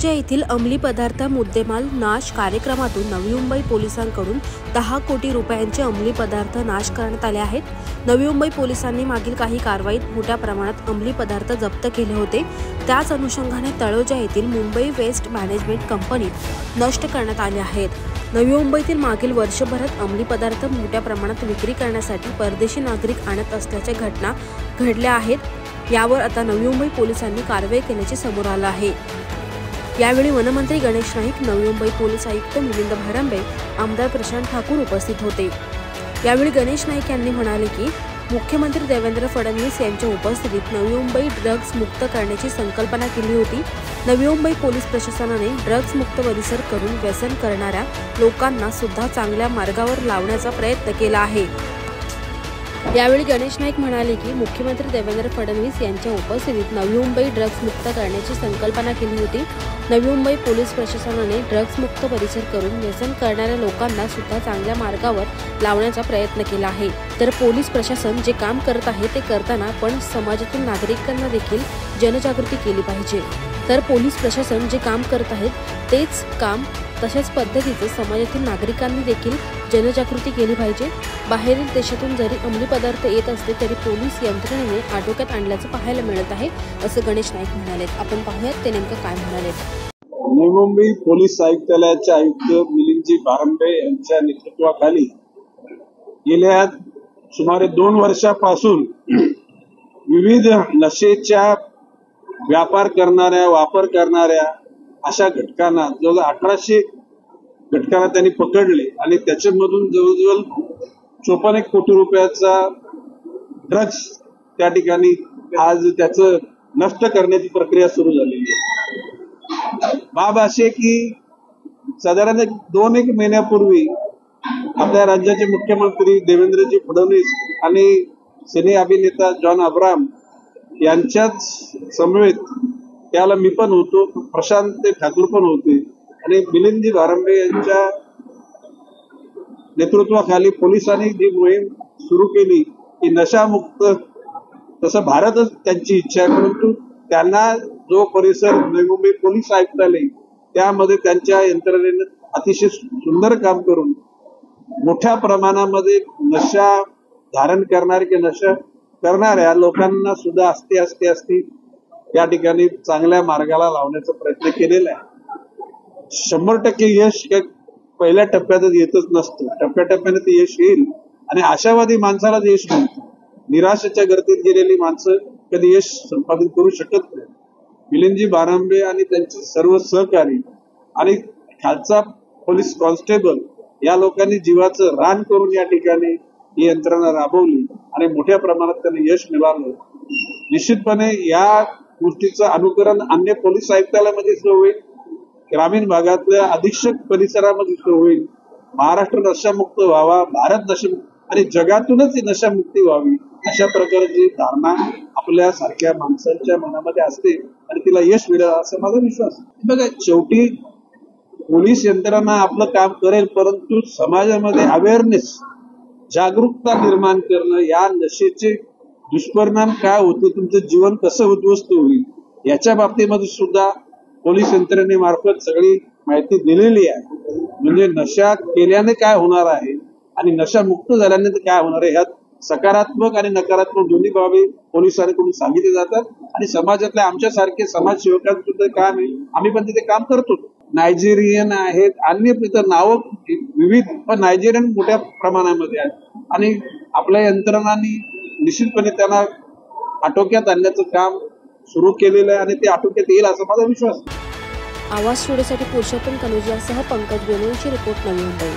तळोजा येथील अंमली पदार्थ मुद्देमाल नाश कार्यक्रमातून नवी मुंबई पोलिसांकडून 10 कोटी रुपयांचे अंमली पदार्थ नाश करण्यात आले आहेत। नवी मुंबई पोलिसांनी मागील काही कारवाईत मोठ्या प्रमाणात अंमली पदार्थ जप्त केले होते। त्याच अनुषंगाने तळोजा येथील मुंबई वेस्ट मॅनेजमेंट कंपनी नष्ट करण्यात आले आहेत। नवी मुंबईतील मागील वर्षभरात अंमली पदार्थ मोठ्या प्रमाणात विक्री करण्यासाठी परदेशी नागरिक आणत असल्याच्या घटना घडल्या आहेत। यावर आता नवी मुंबई पोलिसांनी कारवाई केल्याचे समोर आले आहे। यावेळी वनमंत्री गणेश नाईक, नवी मुंबई पोलीस आयुक्त मिलिंद भारांबे, आमदार प्रशांत ठाकूर उपस्थित होते। यावेळी गणेश नाईक यांनी म्हणाले की मुख्यमंत्री देवेंद्र फडणवीस यांच्या उपस्थितीत नवी मुंबई ड्रग्ज मुक्त करण्याची संकल्पना केली होती। नवी मुंबई पोलीस प्रशासनाने ड्रग्ज मुक्त परिसर करून व्यसन करणाऱ्या लोकांना सुद्धा चांगल्या मार्गावर लावण्याचा प्रयत्न केला आहे। यावेळी गणेश नाईक म्हणाले की मुख्यमंत्री देवेंद्र फडणवीस यांच्या उपस्थितीत नवी मुंबई ड्रग्ज मुक्त करण्याची संकल्पना केली होती। नवी मुंबई पोलीस प्रशासनाने ड्रग्ज मुक्त परिसर करून व्यसन करणाऱ्या लोकांना सुद्धा चांगल्या मार्गावर लावण्याचा प्रयत्न केला आहे। तर पोलीस प्रशासन जे काम करत आहे ते करताना पण समाजातील नागरिकांना देखील जनजागृती केली पाहिजे। तर पोलीस प्रशासन जे काम करत आहेत तेच काम तशाच पद्धतीचे समाजातील नागरिकांनी देखील जनजागृती केली पाहिजे। बाहेरील देशातून जरी अंमली पदार्थ येत असले तरी पोलीस यंत्रणेने आटोक्यात आणल्याचं पाहायला मिळत आहे, असं गणेश नाईक म्हणाले। आपण पाहूयात ते नेमकं काय म्हणाले। नवी मुंबई पोलीस आयुक्तालयाचे आयुक्त मिलिंद भारांबे यांच्या नेतृत्वाखाली गेल्या सुमारे 2 वर्षापासून विविध नशेच्या व्यापार करणाऱ्या, वापर करणाऱ्या अशा घटकांना जवळजवळ 1800 घटकांना त्यांनी पकडले आणि त्याच्यामधून जवळजवळ 54 कोटी रुपयाचा ड्रग्ज त्या ठिकाणी आज त्याचं नष्ट करण्याची प्रक्रिया सुरू झालेली आहे। बाब असे की साधारण 2-1 महिन्यापूर्वी आपल्या राज्याचे मुख्यमंत्री देवेंद्रजी फडणवीस आणि सिने अभिनेता जॉन अब्राहम यांच्याच समवेत त्याला मी पण होतो, प्रशांत ठाकूर पण होते आणि मिलिंद भारांबे यांच्या नेतृत्वाखाली पोलिसांनी जी मोहीम सुरू केली की नशामुक्त, तसं भारतच त्यांची इच्छा आहे, परंतु त्यांना जो परिसर नवी मुंबई पोलीस आयुक्तालय त्यामध्ये त्यांच्या यंत्रणेने अतिशय सुंदर काम करून मोठ्या प्रमाणामध्ये नशा धारण करणारे की नशा करणाऱ्या लोकांना सुद्धा असते या ठिकाणी चांगल्या मार्गाला लावण्याचा प्रयत्न केलेला आहे। 100% यश पहिल्या टप्प्यातच येतच नसतं, टप्प्याटप्प्याने ते यश येईल आणि आशावादी माणसाला यश मिळतं। निराशेच्या गर्दीत गेलेली माणसं कधी यश संपादित करू शकत नाही। मिलिंद भारांबे आणि त्यांचे सर्व सहकारी आणि खालचा पोलीस कॉन्स्टेबल या लोकांनी जीवाचं रान करून या ठिकाणी ही यंत्रणा राबवली आणि मोठ्या प्रमाणात त्यांना यश मिळालं। निश्चितपणे या गोष्टीचं अनुकरण अन्य पोलीस आयुक्तालयामध्ये सुरू होईल, ग्रामीण भागातल्या अधीक्षक परिसरामध्ये सुरू होईल। महाराष्ट्र नशामुक्त व्हावा, भारत नशामुक्त आणि जगातूनच ही नशामुक्ती व्हावी अशा प्रकारची धारणा आपल्या सारख्या माणसांच्या मनामध्ये असते आणि तिला यश मिळेल असं माझा विश्वास आहे। बघा, शेवटी पोलीस यंत्रणा आपलं काम करेल, परंतु समाजामध्ये अवेअरनेस, जागरूकता निर्माण करणं, या नशेचे दुष्परिणाम काय होते, तुमचं जीवन कसं उद्ध्वस्त होईल याच्या बाबतीमध्ये सुद्धा पोलीस यंत्रणेमार्फत सगळी माहिती दिलेली आहे। म्हणजे नशा केल्याने काय होणार आहे आणि नशा मुक्त झाल्याने काय होणार आहे, ह्यात सकारात्मक आणि नकारात्मक दोन्ही बाबी पोलिसांकडून सांगितले जातात आणि समाजातल्या आमच्यासारखे समाजसेवकांचं सुद्धा काम आहे, आम्ही पण तिथे काम करतो। नायजेरियन आहेत, अन्य इतर नावं विविध, पण नायजेरियन मोठ्या प्रमाणामध्ये आहेत आणि आपल्या यंत्रणांनी निश्चितपणे त्यांना आटोक्यात आणण्याचं काम सुरू केलेलं आहे आणि ते आटोक्यात येईल असा माझा विश्वास आहे। आवाज स्टुडिओसाठी पुरुषोत्तम कनोजियासह पंकज बेनोईची रिपोर्ट, नवी मुंबई।